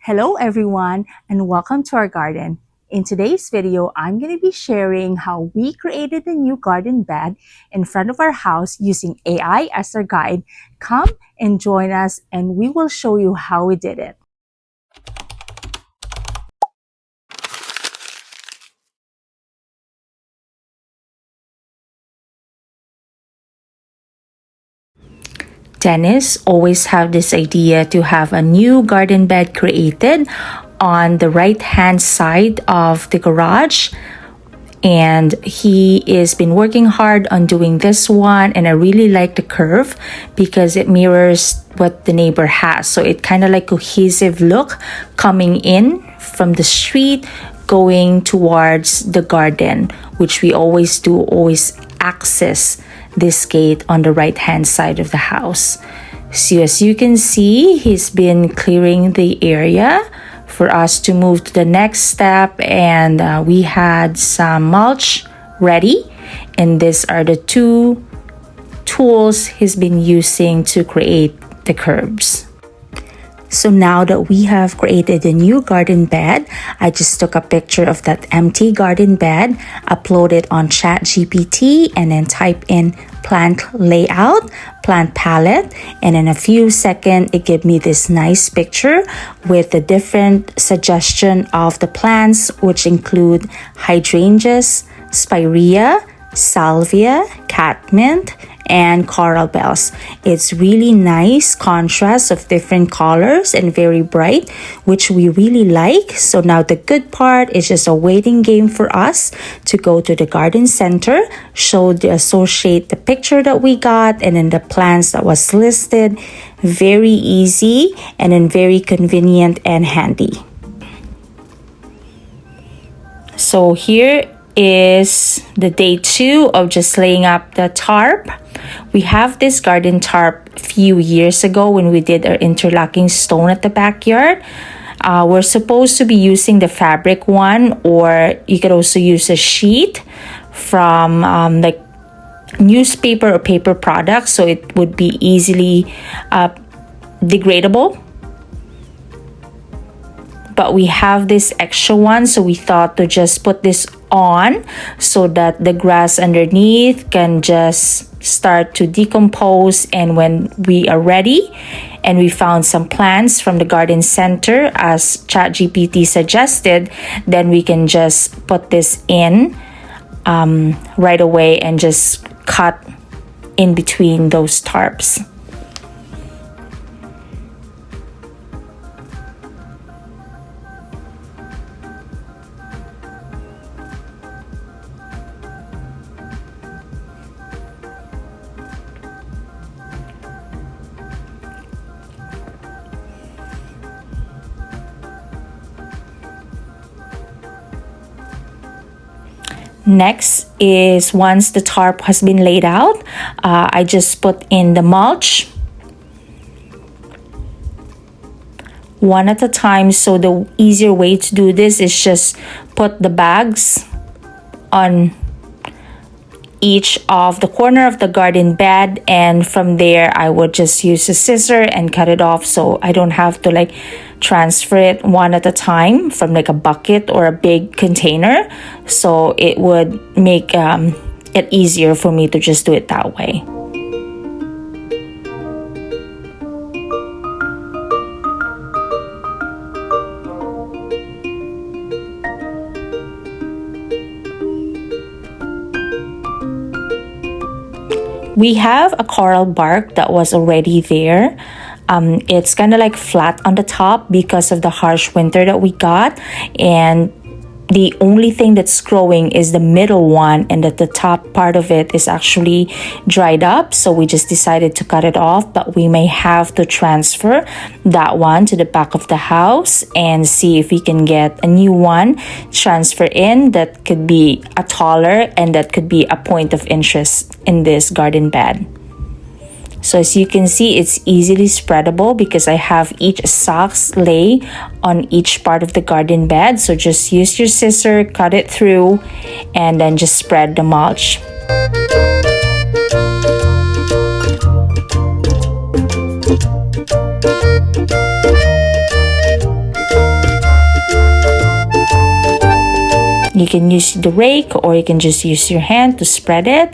Hello everyone and welcome to our garden. In today's video, I'm going to be sharing how we created a new garden bed in front of our house using AI as our guide. Come and join us and we will show you how we did it. Dennis always have this idea to have a new garden bed created on the right hand side of the garage, and he is been working hard on doing this one, and I really like the curve because it mirrors what the neighbor has, so it kind of like cohesive look coming in from the street going towards the garden, which we always do, always access this gate on the right hand side of the house. So as you can see, he's been clearing the area for us to move to the next step, and we had some mulch ready, and these are the two tools he's been using to create the curbs. So now that we have created a new garden bed, I just took a picture of that empty garden bed, upload it on ChatGPT, and then type in plant layout, plant palette, and in a few seconds it gave me this nice picture with the different suggestion of the plants, which include hydrangeas, spirea, salvia, catmint, and coral bells. It's really nice contrast of different colors and very bright, which we really like. So now the good part is just a waiting game for us to go to the garden center, associate the picture that we got and then the plants that was listed. Very easy and then very convenient and handy. So here is the day 2 of just laying up the tarp. We have this garden tarp a few years ago when we did our interlocking stone at the backyard. We're supposed to be using the fabric one, or you could also use a sheet from like newspaper or paper products, so it would be easily degradable. But we have this extra one, so we thought to just put this on so that the grass underneath can just start to decompose, and when we are ready and we found some plants from the garden center as ChatGPT suggested, then we can just put this in right away and just cut in between those tarps. Next is, once the tarp has been laid out, I just put in the mulch one at a time. So the easier way to do this is just put the bags on each of the corner of the garden bed, and from there I would just use a scissor and cut it off, so I don't have to like transfer it one at a time from like a bucket or a big container. So it would make it easier for me to just do it that way. We have a coral bark that was already there. It's kind of like flat on the top because of the harsh winter that we got, and the only thing that's growing is the middle one, and that the top part of it is actually dried up, so we just decided to cut it off. But we may have to transfer that one to the back of the house and see if we can get a new one transfer in that could be a taller and that could be a point of interest in this garden bed. So as you can see, it's easily spreadable because I have each socks lay on each part of the garden bed. So just use your scissor, cut it through, and then just spread the mulch. You can use the rake or you can just use your hand to spread it.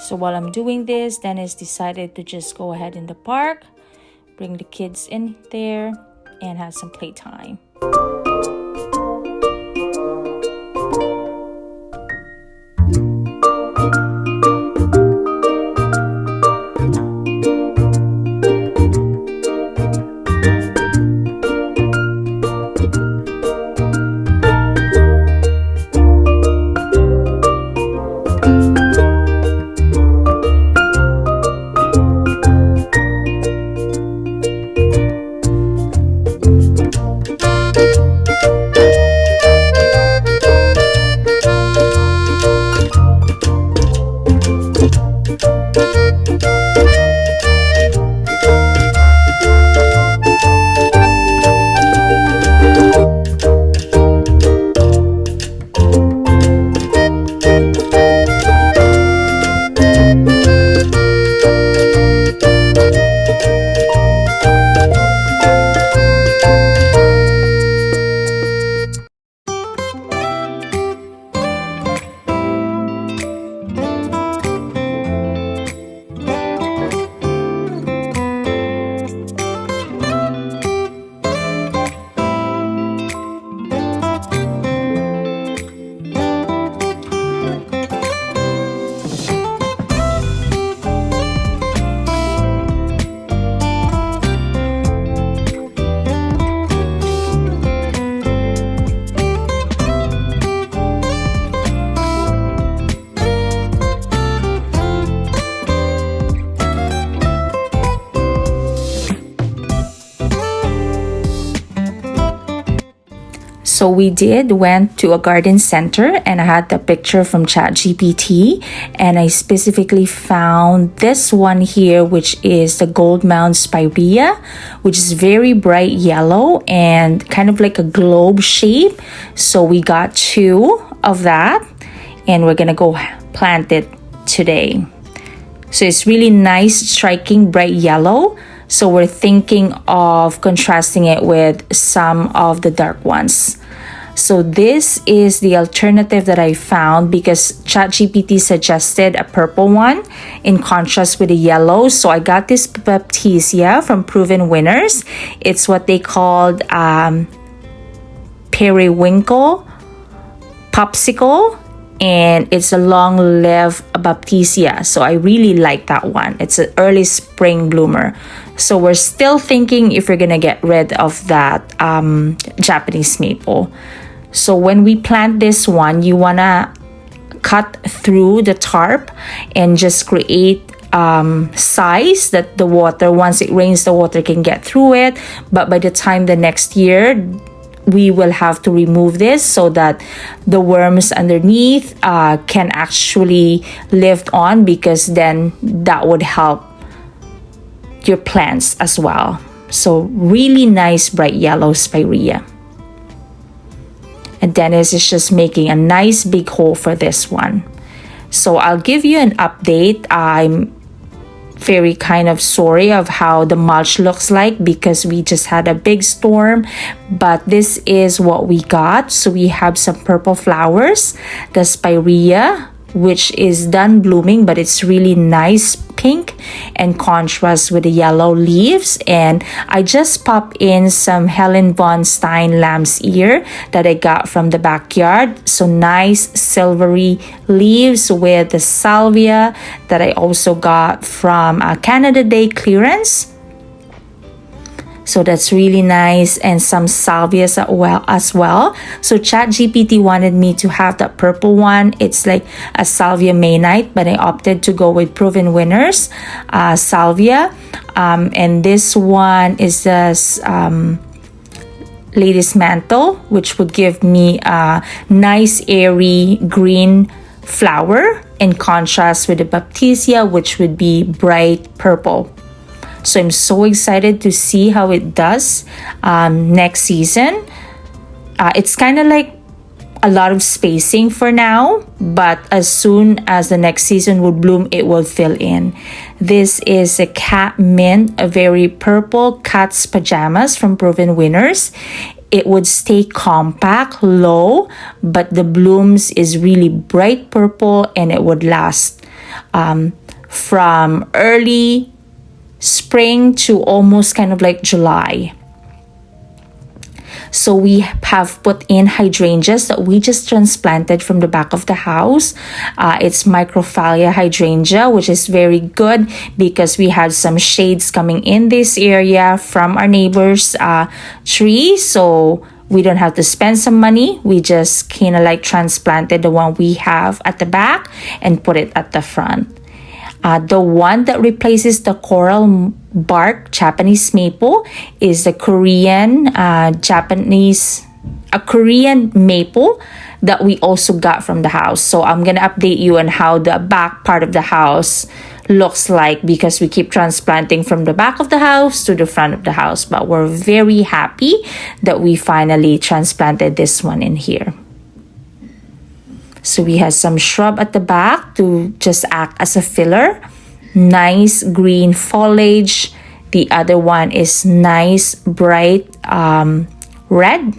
So while I'm doing this, Dennis decided to just go ahead in the park, bring the kids in there, and have some playtime. So we went to a garden center, and I had the picture from ChatGPT, and I specifically found this one here, which is the Gold Mound Spirea, which is very bright yellow and kind of like a globe shape. So we got 2 of that, and we're gonna go plant it today. So it's really nice, striking bright yellow. So we're thinking of contrasting it with some of the dark ones. So this is the alternative that I found because ChatGPT suggested a purple one in contrast with the yellow. So I got this Baptisia from Proven Winners. It's what they called periwinkle popsicle, and it's a long-lived Baptisia. So I really like that one. It's an early spring bloomer. So we're still thinking if we're gonna get rid of that Japanese maple. So when we plant this one, you wanna cut through the tarp and just create size that the water, once it rains, the water can get through it. But by the time the next year, we will have to remove this so that the worms underneath can actually live on, because then that would help your plants as well. So really nice bright yellow spirea. And Dennis is just making a nice big hole for this one. So I'll give you an update. I'm very kind of sorry of how the mulch looks like because we just had a big storm, but this is what we got. So we have some purple flowers, the spirea, which is done blooming, but it's really nice pink and contrast with the yellow leaves. And I just popped in some Helen von Stein lamb's ear that I got from the backyard. So nice silvery leaves with the salvia that I also got from Canada Day clearance. So that's really nice, and some salvias as well. So ChatGPT wanted me to have that purple one. It's like a salvia Maynite, but I opted to go with Proven Winners salvia. And this one is this Lady's Mantle, which would give me a nice airy green flower in contrast with the Baptisia, which would be bright purple. So I'm so excited to see how it does next season. It's kind of like a lot of spacing for now, but as soon as the next season will bloom, it will fill in. This is a cat mint, a very purple cat's pajamas from Proven Winners. It would stay compact, low, but the blooms is really bright purple, and it would last from early spring to almost kind of like July. So we have put in hydrangeas that we just transplanted from the back of the house. It's microphalia hydrangea, which is very good because we had some shades coming in this area from our neighbor's tree. So we don't have to spend some money. We just kind of like transplanted the one we have at the back and put it at the front. The one that replaces the coral bark Japanese maple is the Korean maple that we also got from the house. So I'm gonna update you on how the back part of the house looks like, because we keep transplanting from the back of the house to the front of the house. But we're very happy that we finally transplanted this one in here. So we have some shrub at the back to just act as a filler. Nice green foliage. The other one is nice bright red.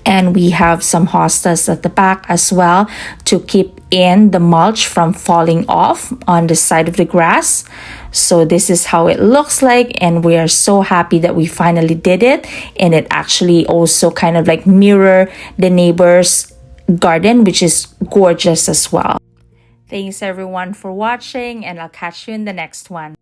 And we have some hostas at the back as well to keep in the mulch from falling off on the side of the grass. So this is how it looks like, and we are so happy that we finally did it. And it actually also kind of like mirror the neighbor's garden, which is gorgeous as well. Thanks everyone for watching, and I'll catch you in the next one.